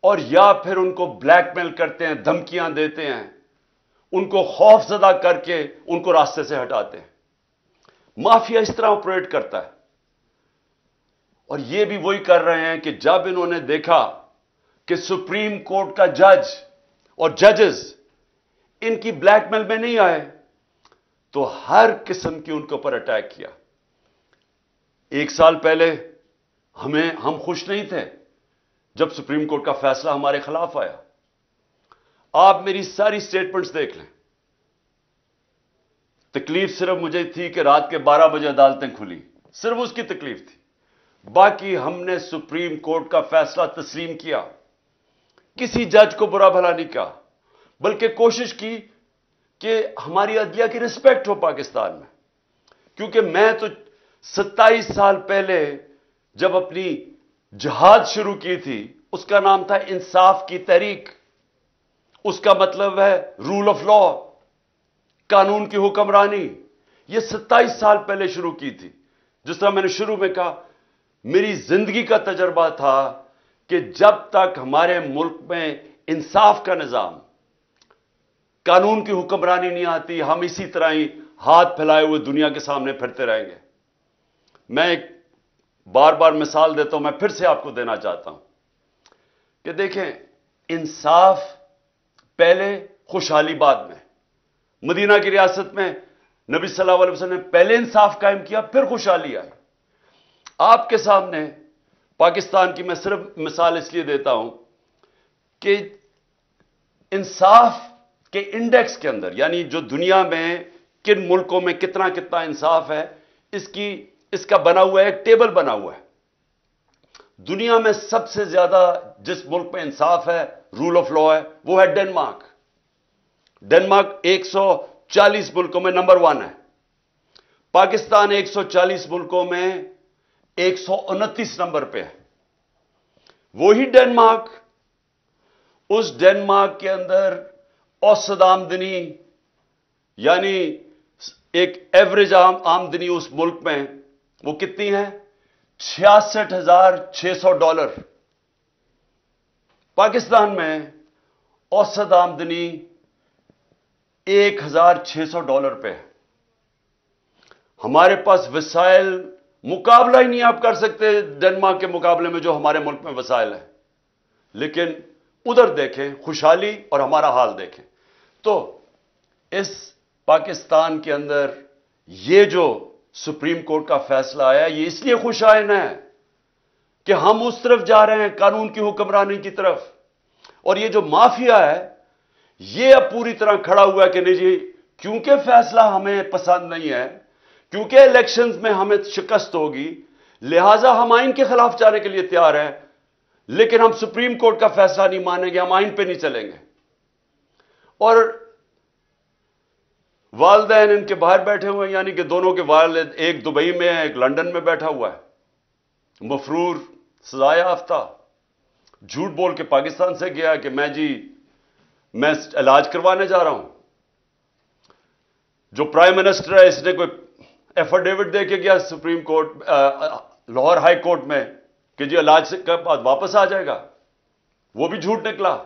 اور یا پھر ان کو بلیک میل کرتے ہیں، دھمکیاں دیتے ہیں، ان کو خوف زدہ کر کے ان کو راستے سے ہٹاتے ہیں۔ مافیا اس طرح آپریٹ کرتا ہے، اور یہ بھی وہی کر رہے ہیں کہ جب انہوں نے دیکھا کہ سپریم کورٹ کا جج اور ججز ان کی بلیک میل میں نہیں آئے، تو ہر قسم کی ان کے اوپر اٹیک کیا۔ 1 سال پہلے ہم خوش نہیں تھے جب سپریم کورٹ کا فیصلہ ہمارے خلاف آیا۔ آپ میری ساری سٹیٹمنٹس دیکھ لیں، تکلیف صرف مجھے تھی کہ رات کے 12 بجے عدالتیں کھلی، صرف اس کی تکلیف تھی۔ باقی ہم نے سپریم کورٹ کا فیصلہ تسلیم کیا، کسی جج کو برا بھلا نہیں کہا، بلکہ کوشش کی کہ ہماری عدلیہ کی رسپیکٹ ہو پاکستان میں۔ کیونکہ میں تو 27 سال پہلے جب اپنی جہاد شروع کی تھی، اس کا نام تھا انصاف کی تحریک۔ اس کا مطلب ہے رول آف لا، قانون کی حکمرانی۔ یہ 27 سال پہلے شروع کی تھی۔ جس طرح میں نے شروع میں کہا، میری زندگی کا تجربہ تھا کہ جب تک ہمارے ملک میں انصاف کا نظام، قانون کی حکمرانی نہیں آتی، ہم اسی طرح ہی ہاتھ پھیلائے ہوئے دنیا کے سامنے پھرتے رہیں گے۔ میں ایک بار بار مثال دیتا ہوں، میں پھر سے آپ کو دینا چاہتا ہوں کہ دیکھیں، انصاف پہلے، خوشحالی بعد میں۔ مدینہ کی ریاست میں نبی صلی اللہ علیہ وسلم نے پہلے انصاف قائم کیا، پھر خوشحالی آئی۔ آپ کے سامنے پاکستان کی میں صرف مثال اس لیے دیتا ہوں کہ انصاف کے انڈیکس کے اندر، یعنی جو دنیا میں کن ملکوں میں کتنا انصاف ہے، اس کا بنا ہوا ہے، ایک ٹیبل بنا ہوا ہے۔ دنیا میں سب سے زیادہ جس ملک میں انصاف ہے، رول آف لا ہے، وہ ہے ڈنمارک۔ ڈنمارک 140 ملکوں میں نمبر 1 ہے۔ پاکستان 140 ملکوں میں 129 نمبر پہ ہے۔ وہی ڈنمارک، اس ڈنمارک کے اندر اوسط آمدنی، یعنی ایک ایوریج آمدنی اس ملک میں وہ کتنی ہے؟ $66,600۔ پاکستان میں اوسط آمدنی $1,600 پہ ہے۔ ہمارے پاس وسائل مقابلہ ہی نہیں آپ کر سکتے ڈنمارک کے مقابلے میں جو ہمارے ملک میں وسائل ہیں، لیکن ادھر دیکھیں خوشحالی اور ہمارا حال دیکھیں۔ تو اس پاکستان کے اندر یہ جو سپریم کورٹ کا فیصلہ آیا، یہ اس لیے خوش آئین ہے کہ ہم اس طرف جا رہے ہیں، قانون کی حکمرانی کی طرف۔ اور یہ جو مافیا ہے، یہ اب پوری طرح کھڑا ہوا ہے کہ نہیں جی، کیونکہ فیصلہ ہمیں پسند نہیں ہے، کیونکہ الیکشنز میں ہمیں شکست ہوگی، لہٰذا ہم آئین کے خلاف جانے کے لیے تیار ہیں، لیکن ہم سپریم کورٹ کا فیصلہ نہیں مانیں گے، ہم آئین پہ نہیں چلیں گے۔ اور والدین ان کے باہر بیٹھے ہوئے ہیں، یعنی کہ دونوں کے والد، ایک دبئی میں ہے، ایک لندن میں بیٹھا ہوا ہے، مفرور، سزا یافتہ، جھوٹ بول کے پاکستان سے گیا کہ میں علاج کروانے جا رہا ہوں۔ جو پرائم منسٹر ہے، اس نے کوئی ایفیڈیوٹ دے کے گیا supreme court, Lahore high court میں کہ جی علاج سے کے بعد واپس آ جائے گا، وہ بھی جھوٹ نکلا۔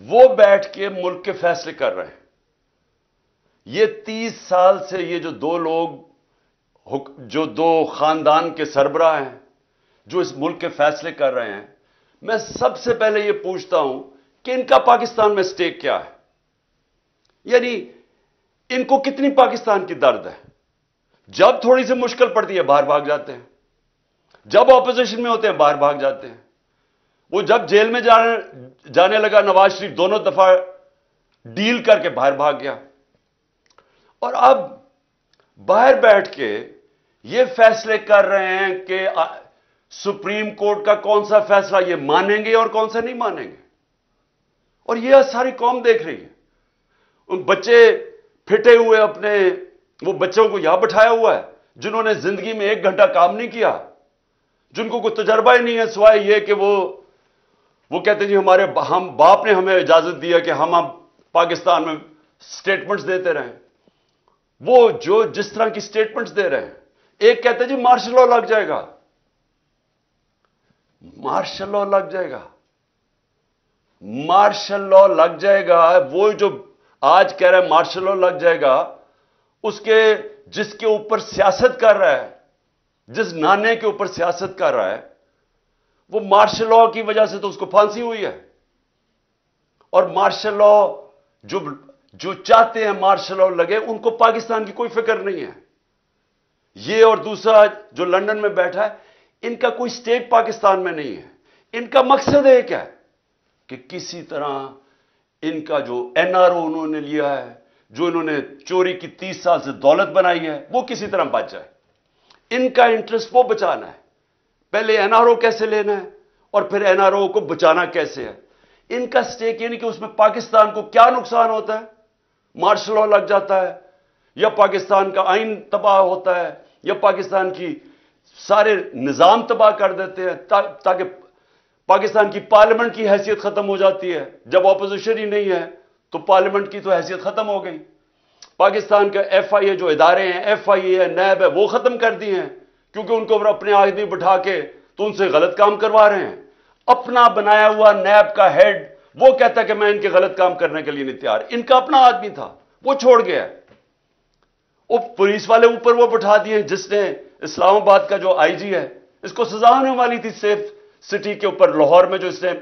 وہ بیٹھ کے ملک کے فیصلے کر رہے ہیں۔ یہ 30 سال سے یہ جو دو لوگ، جو دو خاندان کے سربراہ ہیں، جو اس ملک کے فیصلے کر رہے ہیں، میں سب سے پہلے یہ پوچھتا ہوں کہ ان کا پاکستان میں سٹیک کیا ہے؟ یعنی ان کو کتنی پاکستان کی درد ہے؟ جب تھوڑی سی مشکل پڑتی ہے باہر بھاگ جاتے ہیں، جب اپوزیشن میں ہوتے ہیں باہر بھاگ جاتے ہیں۔ وہ جب جیل میں جانے لگا نواز شریف، دونوں دفعہ ڈیل کر کے باہر بھاگ گیا، اور اب باہر بیٹھ کے یہ فیصلے کر رہے ہیں کہ سپریم کورٹ کا کون سا فیصلہ یہ مانیں گے اور کون سا نہیں مانیں گے۔ اور یہ ساری قوم دیکھ رہی ہے۔ ان بچے پھٹے ہوئے اپنے، وہ بچوں کو یہاں بٹھایا ہوا ہے جنہوں نے زندگی میں 1 گھنٹہ کام نہیں کیا، جن کو کوئی تجربہ ہی نہیں ہے سوائے یہ کہ وہ کہتے ہیں جی ہم باپ نے ہمیں اجازت دیا کہ ہم اب پاکستان میں سٹیٹمنٹس دیتے رہیں۔ وہ جو جس طرح کی سٹیٹمنٹس دے رہے ہیں، ایک کہتے ہیں جی مارشل لا لگ جائے گا، مارشل لا لگ جائے گا۔ مارشل لا لگ جائے گا. وہ جو آج کہہ رہا ہے مارشل لا لگ جائے گا, جس کے اوپر سیاست کر رہا ہے, جس نانے کے اوپر سیاست کر رہا ہے, وہ مارشل لا کی وجہ سے تو اس کو پھانسی ہوئی ہے. اور مارشل لا جو چاہتے ہیں مارشل لا لگے, ان کو پاکستان کی کوئی فکر نہیں ہے. یہ اور دوسرا جو لندن میں بیٹھا ہے, ان کا کوئی سٹیک پاکستان میں نہیں ہے. ان کا مقصد ایک ہے کہ کسی طرح ان کا جو این آر او انہوں نے لیا ہے, جو انہوں نے چوری کی 30 سال سے دولت بنائی ہے, وہ کسی طرح بچ جائے. ان کا انٹرسٹ وہ بچانا ہے. پہلے این آر او کیسے لینا ہے اور پھر این آر او کو بچانا کیسے ہے. ان کا سٹیک یعنی کہ اس میں پاکستان کو کیا نقصان ہوتا ہے, مارشل لا لگ جاتا ہے, یا پاکستان کا آئین تباہ ہوتا ہے, یا پاکستان کی سارے نظام تباہ کر دیتے ہیں, تاکہ پاکستان کی پارلیمنٹ کی حیثیت ختم ہو جاتی ہے. جب اپوزیشن ہی نہیں ہے تو پارلیمنٹ کی تو حیثیت ختم ہو گئی. پاکستان کا ایف آئی اے جو ادارے ہیں, ایف آئی اے ہے, نیب ہے, وہ ختم کر دی ہیں, کیونکہ ان کو اپنے آدمی بٹھا کے تو ان سے غلط کام کروا رہے ہیں. اپنا بنایا ہوا نیب کا ہیڈ وہ کہتا ہے کہ میں ان کے غلط کام کرنے کے لیے نہیں تیار. ان کا اپنا آدمی تھا, وہ چھوڑ گیا. وہ پولیس والے اوپر وہ بٹھا دیے, جس نے اسلام آباد کا جو آئی جی ہے, اس کو سزا ہونے والی تھی سیف سٹی کے اوپر لاہور میں جو اس نے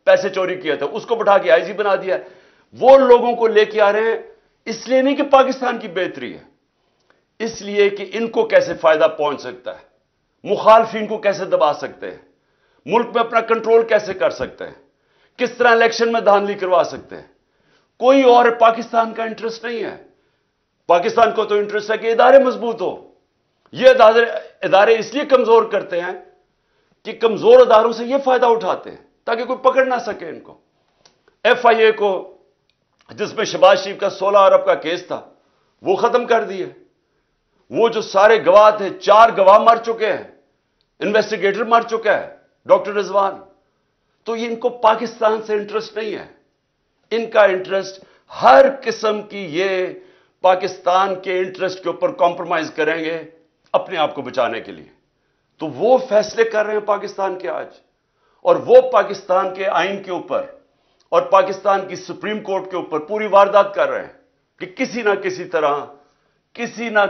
پیسے چوری کیا تھا, اس کو بٹھا کے آئی جی بنا دیا. وہ لوگوں کو لے کے آ رہے ہیں, اس لیے نہیں کہ پاکستان کی بہتری ہے, اس لیے کہ ان کو کیسے فائدہ پہنچ سکتا ہے, مخالفین کو کیسے دبا سکتے ہیں, ملک میں اپنا کنٹرول کیسے کر سکتے ہیں, کس طرح الیکشن میں دھاندلی کروا سکتے ہیں. کوئی اور پاکستان کا انٹرسٹ نہیں ہے. پاکستان کو تو انٹرسٹ ہے کہ ادارے مضبوط ہو. یہ ادارے اس لیے کمزور کرتے ہیں کہ کمزور اداروں سے یہ فائدہ اٹھاتے ہیں تاکہ کوئی پکڑ نہ سکے ان کو. ایف آئی اے کو, جس میں شہباز شریف کا 16 ارب کا کیس تھا, وہ ختم کر دیے. وہ جو سارے گواہ تھے, 4 گواہ مر چکے ہیں, انویسٹیگیٹر مر چکا ہے, ڈاکٹر رضوان. تو ان کو پاکستان سے انٹرسٹ نہیں ہے. ان کا انٹرسٹ ہر قسم کی, یہ پاکستان کے انٹرسٹ کے اوپر کمپرومائز کریں گے اپنے آپ کو بچانے کے لیے. تو وہ فیصلے کر رہے ہیں پاکستان کے آج, اور وہ پاکستان کے آئین کے اوپر اور پاکستان کی سپریم کورٹ کے اوپر پوری واردات کر رہے ہیں کہ کسی نہ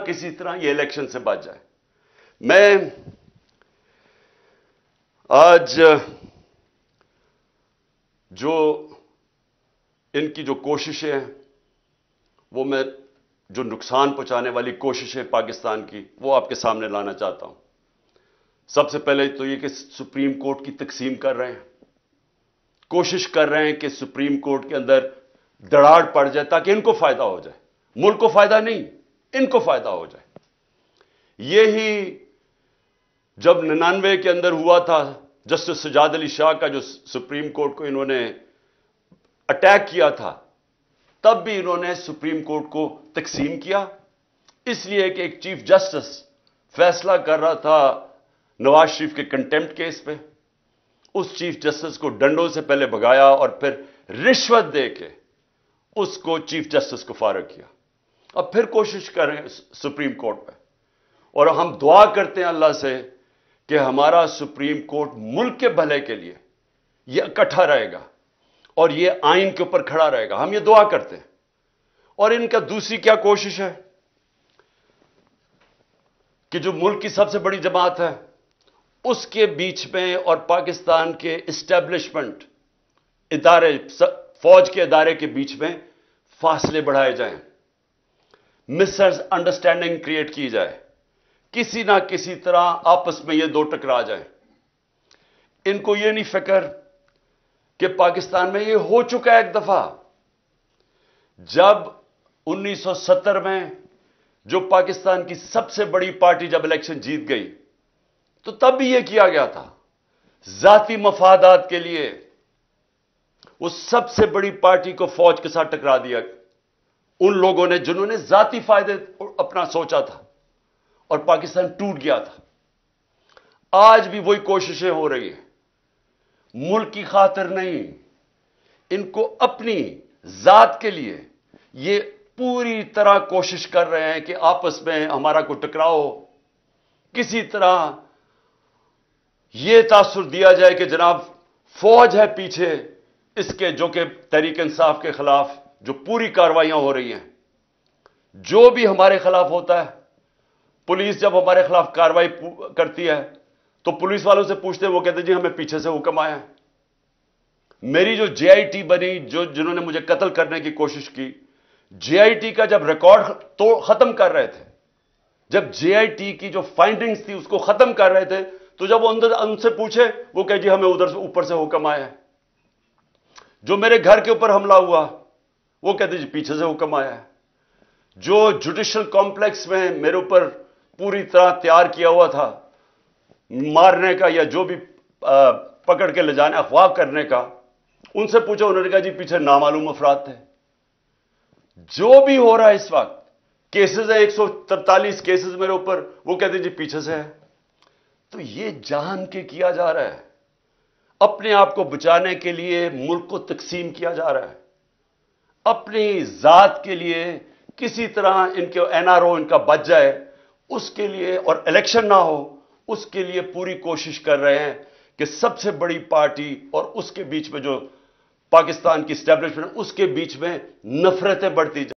کسی طرح یہ الیکشن سے بچ جائے. میں آج جو ان کی جو کوششیں ہیں, وہ میں جو نقصان پہنچانے والی کوششیں پاکستان کی, وہ آپ کے سامنے لانا چاہتا ہوں. سب سے پہلے تو یہ کہ سپریم کورٹ کی تقسیم کر رہے ہیں, کوشش کر رہے ہیں کہ سپریم کورٹ کے اندر دراڑ پڑ جائے تاکہ ان کو فائدہ ہو جائے. ملک کو فائدہ نہیں, ان کو فائدہ ہو جائے. یہی جب 99 کے اندر ہوا تھا, جسٹس سجاد علی شاہ کا جو سپریم کورٹ کو انہوں نے اٹیک کیا تھا, تب بھی انہوں نے سپریم کورٹ کو تقسیم کیا, اس لیے کہ ایک چیف جسٹس فیصلہ کر رہا تھا نواز شریف کے کنٹیمپٹ کیس پہ. اس چیف جسٹس کو ڈنڈوں سے پہلے بھگایا اور پھر رشوت دے کے اس کو چیف جسٹس کو فارغ کیا. اب پھر کوشش کریں سپریم کورٹ پہ, اور ہم دعا کرتے ہیں اللہ سے کہ ہمارا سپریم کورٹ ملک کے بھلے کے لیے یہ اکٹھا رہے گا اور یہ آئین کے اوپر کھڑا رہے گا. ہم یہ دعا کرتے ہیں. اور ان کا دوسری کیا کوشش ہے کہ جو ملک کی سب سے بڑی جماعت ہے اس کے بیچ میں اور پاکستان کے اسٹیبلشمنٹ ادارے, فوج کے ادارے کے بیچ میں فاصلے بڑھائے جائیں, مس انڈرسٹینڈنگ کریٹ کی جائے, کسی نہ کسی طرح آپس میں یہ دو ٹکرا جائیں. ان کو یہ نہیں فکر کہ پاکستان میں یہ ہو چکا ہے ایک دفعہ. جب 1970 میں جو پاکستان کی سب سے بڑی پارٹی جب الیکشن جیت گئی تو تب بھی یہ کیا گیا تھا ذاتی مفادات کے لیے. وہ سب سے بڑی پارٹی کو فوج کے ساتھ ٹکرا دیا ان لوگوں نے جنہوں نے ذاتی فائدے اپنا سوچا تھا, اور پاکستان ٹوٹ گیا تھا. آج بھی وہی کوششیں ہو رہی ہیں, ملک کی خاطر نہیں, ان کو اپنی ذات کے لیے یہ پوری طرح کوشش کر رہے ہیں کہ آپس میں ہمارا کوئی ٹکراؤ ہو, کسی طرح یہ تاثر دیا جائے کہ جناب فوج ہے پیچھے, اس کے جو کہ تحریک انصاف کے خلاف جو پوری کارروائیاں ہو رہی ہیں، جو بھی ہمارے خلاف ہوتا ہے، پولیس جب ہمارے خلاف کارروائی کرتی ہے تو پولیس والوں سے پوچھتے ہیں، وہ کہتے ہیں جی ہمیں پیچھے سے حکم آیا ہے۔ میری جو جے آئی ٹی بنی، جنہوں نے مجھے قتل کرنے کی کوشش کی، جے آئی ٹی کا جب ریکارڈ ختم کر رہے تھے، جب جے آئی ٹی کی جو فائنڈنگز تھی اس کو ختم کر رہے تھے، تو جب ان سے پوچھے، وہ کہ جی ہمیں ادھر سے اوپر سے حکم آیا ہے۔ جو میرے گھر کے اوپر حملہ ہوا، وہ کہتے جی پیچھے سے حکم آیا ہے۔ جو جوڈیشل کمپلیکس میں میرے اوپر پوری طرح تیار کیا ہوا تھا مارنے کا یا جو بھی پکڑ کے لے جانے اغوا کرنے کا، ان سے پوچھا، انہوں نے کہا جی پیچھے نامعلوم افراد تھے۔ جو بھی ہو رہا ہے اس وقت، کیسز ہیں 143 کیسز میرے اوپر، وہ کہتے ہیں جی پیچھے سے ہے۔ تو یہ جان کے کیا جا رہا ہے، اپنے آپ کو بچانے کے لیے ملک کو تقسیم کیا جا رہا ہے، اپنی ذات کے لیے کسی طرح ان کے این آر او ان کا بچ جائے اس کے لیے، اور الیکشن نہ ہو اس کے لیے پوری کوشش کر رہے ہیں کہ سب سے بڑی پارٹی اور اس کے بیچ میں جو پاکستان کی اسٹیبلشمنٹ، اس کے بیچ میں نفرتیں بڑھتی جائیں۔